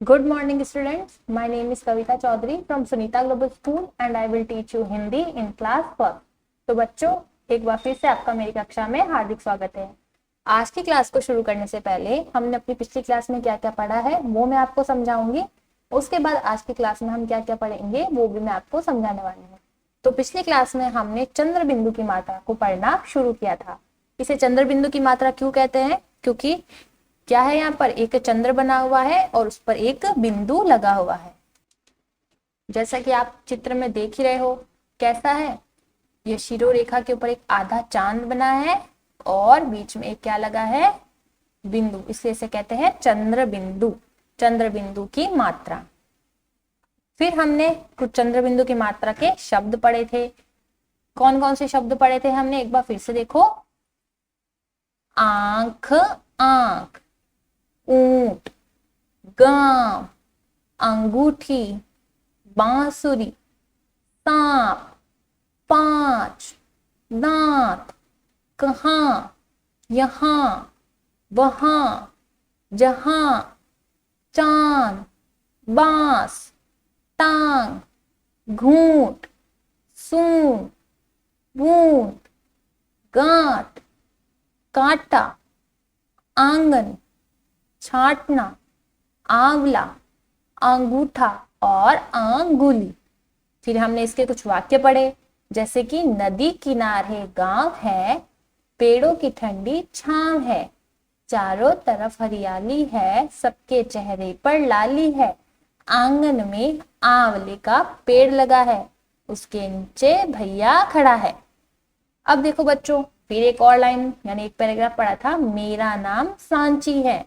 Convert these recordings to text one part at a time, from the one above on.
Good morning, students. My name is Kavita Chaudhary from Sunita Global School and I will teach you Hindi in class first. तो बच्चों, एक बार फिर से आपका मेरी कक्षा में हार्दिक स्वागत है। आज की क्लास को शुरू करने से पहले हमने अपनी पिछली क्लास में क्या क्या पढ़ा है वो मैं आपको समझाऊंगी। उसके बाद आज की क्लास में हम क्या क्या पढ़ेंगे वो भी मैं आपको समझाने वाली हूँ। तो पिछली क्लास में हमने चंद्र बिंदु की मात्रा को पढ़ना शुरू किया था। इसे चंद्र बिंदु की मात्रा क्यों कहते हैं? क्योंकि क्या है, यहाँ पर एक चंद्र बना हुआ है और उस पर एक बिंदु लगा हुआ है। जैसा कि आप चित्र में देख ही रहे हो, कैसा है, ये शिरो रेखा के ऊपर एक आधा चांद बना है और बीच में एक क्या लगा है, बिंदु। इसलिए इसे कहते हैं चंद्र बिंदु, चंद्र बिंदु की मात्रा। फिर हमने कुछ चंद्र बिंदु की मात्रा के शब्द पढ़े थे। कौन कौन से शब्द पढ़े थे हमने, एक बार फिर से देखो। आंख, आंख, ऊंट, गांव, अंगूठी, बांसुरी, सांप, पांच, दांत, कहाँ, यहाँ, वहां, जहां, चांद, बांस, टांग, घूंट, सूंड, बूंद, गांठ, कांटा, आंगन, छाटना, आंवला, अंगूठा और अंगुली। फिर हमने इसके कुछ वाक्य पढ़े, जैसे कि नदी किनारे गांव है, पेड़ों की ठंडी छांव है, चारों तरफ हरियाली है, सबके चेहरे पर लाली है, आंगन में आंवले का पेड़ लगा है, उसके नीचे भैया खड़ा है। अब देखो बच्चों, फिर एक और लाइन यानी एक पैराग्राफ पढ़ा था। मेरा नाम सांची है,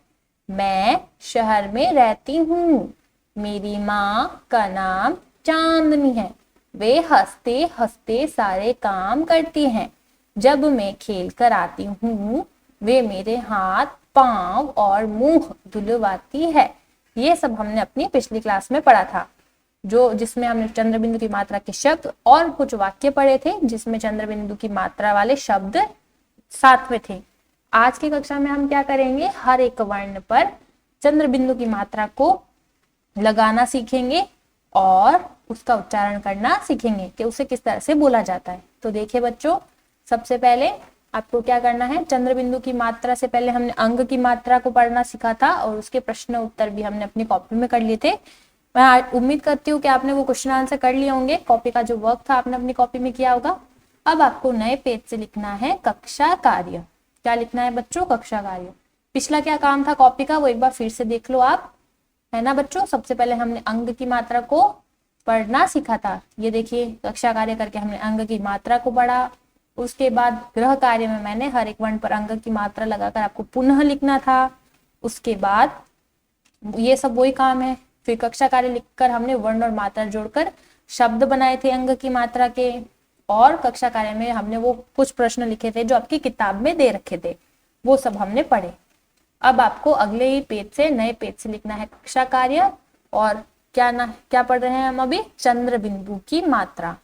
मैं शहर में रहती हूँ, मेरी माँ का नाम चांदनी है, वे हंसते हंसते सारे काम करती हैं, जब मैं खेल कर आती हूँ वे मेरे हाथ, पांव और मुंह धुलवाती है। ये सब हमने अपनी पिछली क्लास में पढ़ा था, जिसमें हमने चंद्र बिंदु की मात्रा के शब्द और कुछ वाक्य पढ़े थे, जिसमें चंद्र बिंदु की मात्रा वाले शब्द साथ में थे। आज की कक्षा में हम क्या करेंगे, हर एक वर्ण पर चंद्र बिंदु की मात्रा को लगाना सीखेंगे और उसका उच्चारण करना सीखेंगे कि उसे किस तरह से बोला जाता है। तो देखिए बच्चों, सबसे पहले आपको क्या करना है, चंद्र बिंदु की मात्रा से पहले हमने अंग की मात्रा को पढ़ना सीखा था और उसके प्रश्न उत्तर भी हमने अपनी कॉपी में कर लिए थे। मैं उम्मीद करती हूँ कि आपने वो क्वेश्चन आंसर कर लिए होंगे। कॉपी का जो वर्क था आपने अपनी कॉपी में किया होगा। अब आपको नए पेज से लिखना है कक्षा कार्य। क्या लिखना है बच्चों? कक्षा कार्य। पिछला क्या काम था कॉपी का वो एक बार फिर से देख लो आप, है ना बच्चों। सबसे पहले हमने अंग की मात्रा को पढ़ना सीखा था। ये देखिए, कक्षा कार्य करके हमने अंग की मात्रा को पढ़ा। उसके बाद गृह कार्य में मैंने हर एक वर्ण पर अंग की मात्रा लगाकर आपको पुनः लिखना था। उसके बाद ये सब वही काम है। फिर कक्षा कार्य लिखकर हमने वर्ण और मात्रा जोड़कर शब्द बनाए थे अंग की मात्रा के, और कक्षा कार्य में हमने वो कुछ प्रश्न लिखे थे जो आपकी किताब में दे रखे थे, वो सब हमने पढ़े। अब आपको अगले ही पेज से, नए पेज से लिखना है कक्षा कार्य। और क्या पढ़ रहे हैं हम अभी? चंद्र बिंदु की मात्रा।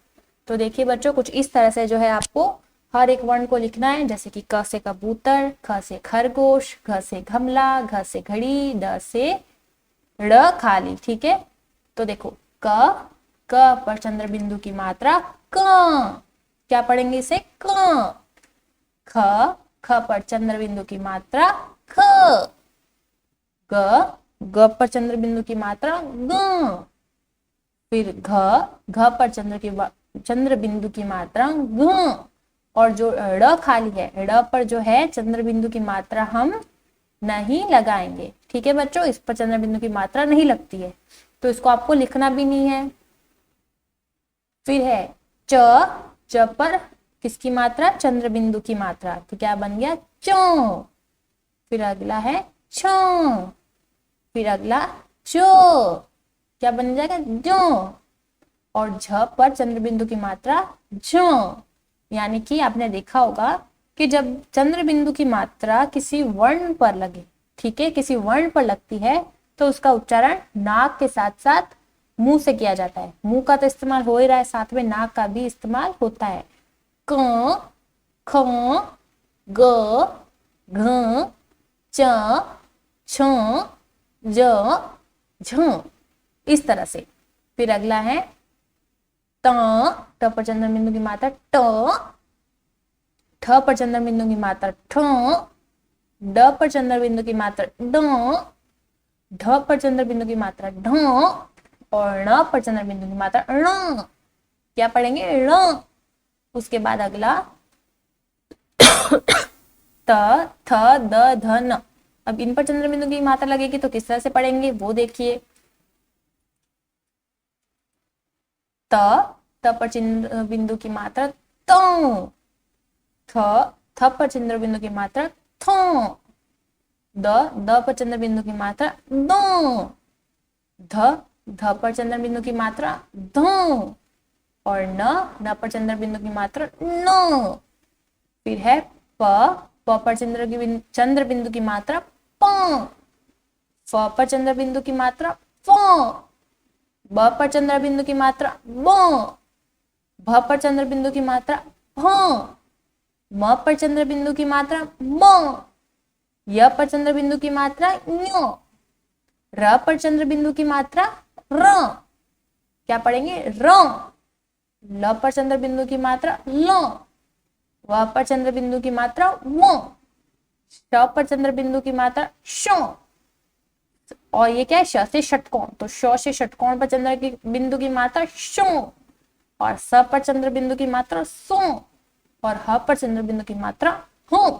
तो देखिए बच्चों, कुछ इस तरह से जो है आपको हर एक वर्ण को लिखना है, जैसे कि क से कबूतर, ख से खरगोश, घ से गमला, घ से घड़ी, ड से ड़ खाली। ठीक है, तो देखो क पर चंद्र बिंदु की मात्रा क, क्या पढ़ेंगे इसे? क। ख पर चंद्र बिंदु की मात्रा ख। ग पर चंद्र बिंदु की मात्रा ग। फिर घ पर चंद्र बिंदु की मात्रा घ। और जो ड़ खाली है, ड़ पर जो है चंद्र बिंदु की मात्रा हम नहीं लगाएंगे। ठीक है बच्चों, इस पर चंद्र बिंदु की मात्रा नहीं लगती है, तो इसको आपको लिखना भी नहीं है। फिर है च पर किसकी मात्रा? चंद्र बिंदु की मात्रा, तो क्या बन गया? चो। फिर अगला है छ, फिर अगला चो, क्या बन जाएगा? जो। और झ पर चंद्र बिंदु की मात्रा झ। यानी कि आपने देखा होगा कि जब चंद्र बिंदु की मात्रा किसी वर्ण पर लगे, ठीक है, किसी वर्ण पर लगती है, तो उसका उच्चारण नाक के साथ साथ मुंह से किया जाता है। मुंह का तो इस्तेमाल हो ही रहा है, साथ में नाक का भी इस्तेमाल होता है। क, ख, ग, घ, च, छ, ज, झ, इस तरह से। फिर अगला है त, ट पर चंद्र बिंदु की मात्रा ट, ठ पर चंद्र बिंदु की मात्रा ठ, ड पर चंद्र बिंदु की मात्रा ड, ढ पर चंद्र बिंदु की मात्रा ढ, और ण पर चंद्र बिंदु की मात्रा ण। क्या पढ़ेंगे? ण। उसके बाद अगला त, थ, द, ध, न। अब इन पर चंद्र बिंदु की मात्रा लगेगी तो किस तरह से पढ़ेंगे वो देखिए। त, त पर चंद्र बिंदु की मात्रा त, थ, थ पर चंद्र बिंदु की मात्रा थ, द, द पर चंद्र बिंदु की मात्रा द, ध, ध पर चंद्र बिंदु की मात्रा ध, और न, न पर चंद्र बिंदु की मात्रा न। फिर है प, प पर चंद्र बिंदु की मात्रा प, फ पर चंद्र बिंदु की मात्रा फ, ब पर चंद्र बिंदु की मात्रा ब, भ पर चंद्र बिंदु की मात्रा भ, म पर चंद्र बिंदु की मात्रा म, य पर चंद्र बिंदु की मात्रा ञ, र पर चंद्र बिंदु की मात्रा र। क्या पढ़ेंगे? र। ल पर चंद्र बिंदु की मात्रा ल, व पर चंद्र बिंदु की मात्रा व, श पर चंद्र बिंदु की मात्रा श, और ये क्या है? श से षटकोण, तो श से षटकोण पर चंद्र बिंदु की मात्रा श, और स पर चंद्र बिंदु की मात्रा सो, और ह पर चंद्र बिंदु की मात्रा हो।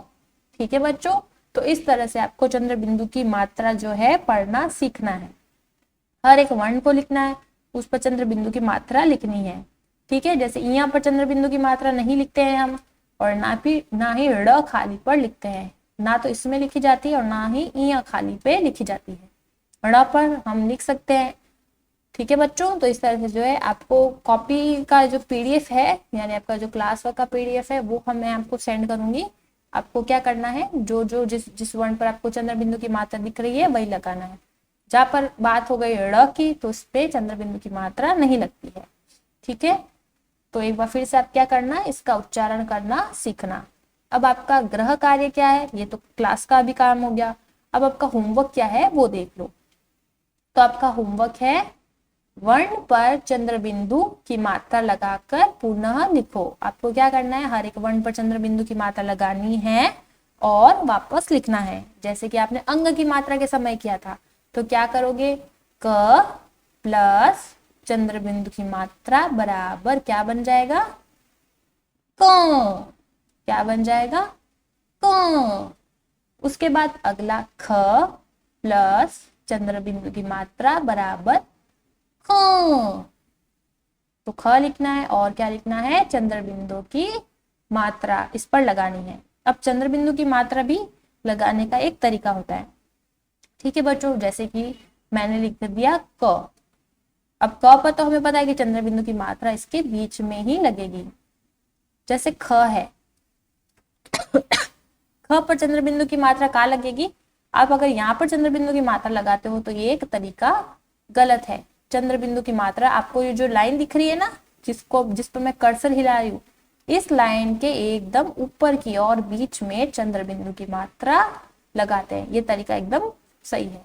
ठीक है बच्चों, तो इस तरह से आपको चंद्र बिंदु की मात्रा जो है पढ़ना सीखना है। हर एक वर्ण को लिखना है, उस पर चंद्र बिंदु की मात्रा लिखनी है। ठीक है, जैसे यहाँ पर चंद्र बिंदु की मात्रा नहीं लिखते हैं हम, और ना ही ड़ खाली पर लिखते हैं, ना तो इसमें लिखी जाती है और ना ही यहाँ खाली पे लिखी जाती है। ड़ पर हम लिख सकते हैं। ठीक है बच्चों, तो इस तरह से जो है आपको कॉपी का जो पीडीएफ है, यानी आपका जो क्लास वर्क का पीडीएफ है, वो मैं आपको सेंड करूंगी। आपको क्या करना है, जो जिस वर्ण पर आपको चंद्र बिंदु की मात्रा दिख रही है वही लगाना है। जहां पर बात हो गई ड़ की, तो उस पे चंद्र बिंदु की मात्रा नहीं लगती है। ठीक है, तो एक बार फिर से आप क्या करना है, इसका उच्चारण करना सीखना। अब आपका गृह कार्य क्या है, ये तो क्लास का भी काम हो गया। अब आपका होमवर्क क्या है वो देख लो। तो आपका होमवर्क है वर्ण पर चंद्र बिंदु की मात्रा लगाकर पुनः लिखो। आपको क्या करना है, हर एक वर्ण पर चंद्र बिंदु की मात्रा लगानी है और वापस लिखना है। जैसे कि आपने अंग की मात्रा के समय किया था, तो क्या करोगे, क प्लस चंद्र बिंदु की मात्रा बराबर क्या बन जाएगा, क। क्या बन जाएगा, क। उसके बाद अगला ख प्लस चंद्र बिंदु की मात्रा बराबर ख। तो ख लिखना है और क्या लिखना है, चंद्र बिंदु की मात्रा इस पर लगानी है। अब चंद्र बिंदु की मात्रा भी लगाने का एक तरीका होता है। ठीक है बच्चों, जैसे कि मैंने लिख दिया क। अब क पर तो हमें पता है कि चंद्र बिंदु की मात्रा इसके बीच में ही लगेगी। जैसे ख है, ख पर चंद्र बिंदु की मात्रा कहाँ लगेगी। आप अगर यहाँ पर चंद्र बिंदु की मात्रा लगाते हो तो ये एक तरीका गलत है। चंद्र बिंदु की मात्रा आपको ये जो लाइन दिख रही है ना, जिस पर मैं कर्सर हिला रही हूँ, इस लाइन के एकदम ऊपर की और बीच में चंद्र बिंदु की मात्रा लगाते हैं। ये तरीका एकदम सही है।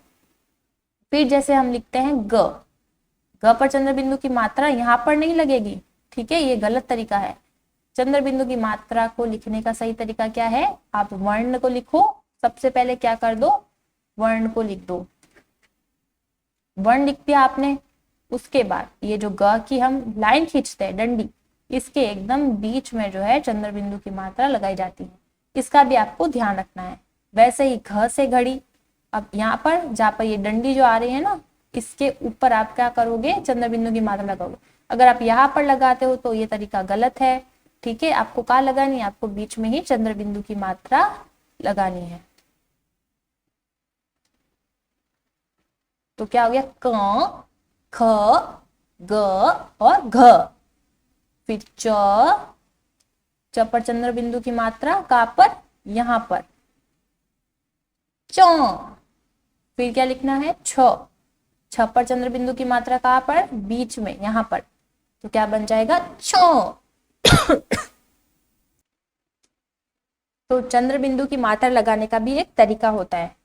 फिर जैसे हम लिखते हैं ग, ग पर चंद्र बिंदु की मात्रा यहाँ पर नहीं लगेगी। ठीक है, ये गलत तरीका है। चंद्र बिंदु की मात्रा को लिखने का सही तरीका क्या है, आप वर्ण को लिखो। सबसे पहले क्या कर दो, वर्ण को लिख दो। वर्ण लिख दिया आपने, उसके बाद ये जो ग की हम लाइन खींचते हैं डंडी, इसके एकदम बीच में जो है चंद्र बिंदु की मात्रा लगाई जाती है। इसका भी आपको ध्यान रखना है। वैसे ही घ से घड़ी, अब यहाँ पर जहाँ पर ये डंडी जो आ रही है ना, इसके ऊपर आप क्या करोगे, चंद्र बिंदु की मात्रा लगाओगे। अगर आप यहाँ पर लगाते हो तो ये तरीका गलत है। ठीक है, आपको कहाँ लगानी है, आपको बीच में ही चंद्र बिंदु की मात्रा लगानी है। तो क्या हो गया, क, ख, ग और घ। फिर च पर चंद्र बिंदु की मात्रा कहाँ पर, यहाँ पर च। फिर क्या लिखना है, छ पर चंद्र बिंदु की मात्रा कहाँ पर, बीच में यहाँ पर, तो क्या बन जाएगा, छ। तो चंद्र बिंदु की मात्रा लगाने का भी एक तरीका होता है।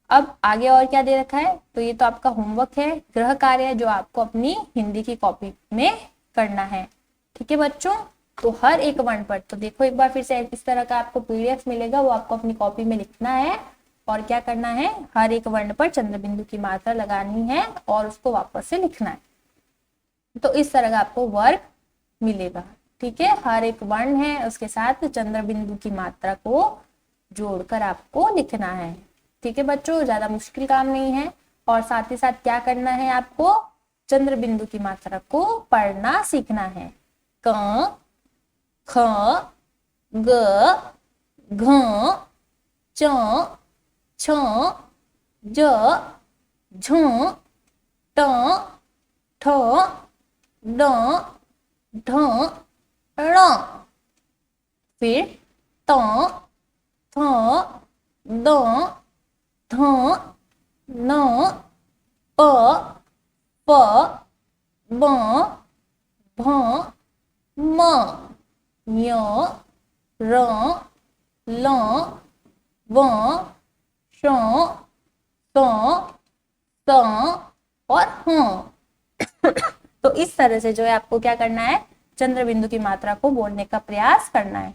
अब आगे और क्या दे रखा है, तो ये तो आपका होमवर्क है, गृह कार्य है जो आपको अपनी हिंदी की कॉपी में करना है। ठीक है बच्चों, तो हर एक वर्ण पर, तो देखो एक बार फिर से इस तरह का आपको पीडीएफ मिलेगा, वो आपको अपनी कॉपी में लिखना है और क्या करना है, हर एक वर्ण पर चंद्र बिंदु की मात्रा लगानी है और उसको वापस से लिखना है। तो इस तरह का आपको वर्क मिलेगा। ठीक है, हर एक वर्ण है उसके साथ चंद्र बिंदु की मात्रा को जोड़कर आपको लिखना है। ठीक है बच्चों, ज्यादा मुश्किल काम नहीं है। और साथ ही साथ क्या करना है, आपको चंद्र बिंदु की मात्रा को पढ़ना सीखना है। क, ख, ग, घ, च, छ, ज, झ, ट, ठ, ड, ढ, ण, फिर त, थ, द, ध, न, प, प, ब, भ, म, य, र, ल, व, श, स, स और ह। तो इस तरह से जो है आपको क्या करना है, चंद्र बिंदु की मात्रा को बोलने का प्रयास करना है।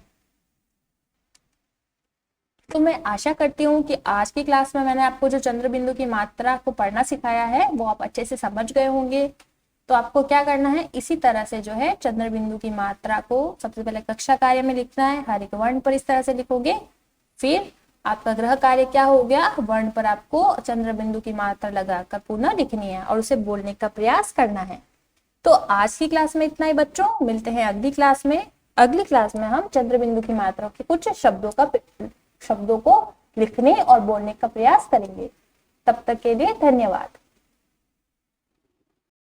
तो मैं आशा करती हूँ कि आज की क्लास में मैंने आपको जो चंद्र बिंदु की मात्रा को पढ़ना सिखाया है वो आप अच्छे से समझ गए होंगे। तो आपको क्या करना है, इसी तरह से जो है चंद्र बिंदु की मात्रा को सबसे पहले कक्षा कार्य में लिखना है, हर एक वर्ण पर इस तरह से लिखोगे। फिर आपका गृह कार्य क्या हो गया, वर्ण पर आपको चंद्र बिंदु की मात्रा लगाकर पुनः लिखनी है और उसे बोलने का प्रयास करना है। तो आज की क्लास में इतना ही बच्चों, मिलते हैं अगली क्लास में। अगली क्लास में हम चंद्र बिंदु की मात्रा के कुछ शब्दों को लिखने और बोलने का प्रयास करेंगे। तब तक के लिए धन्यवाद।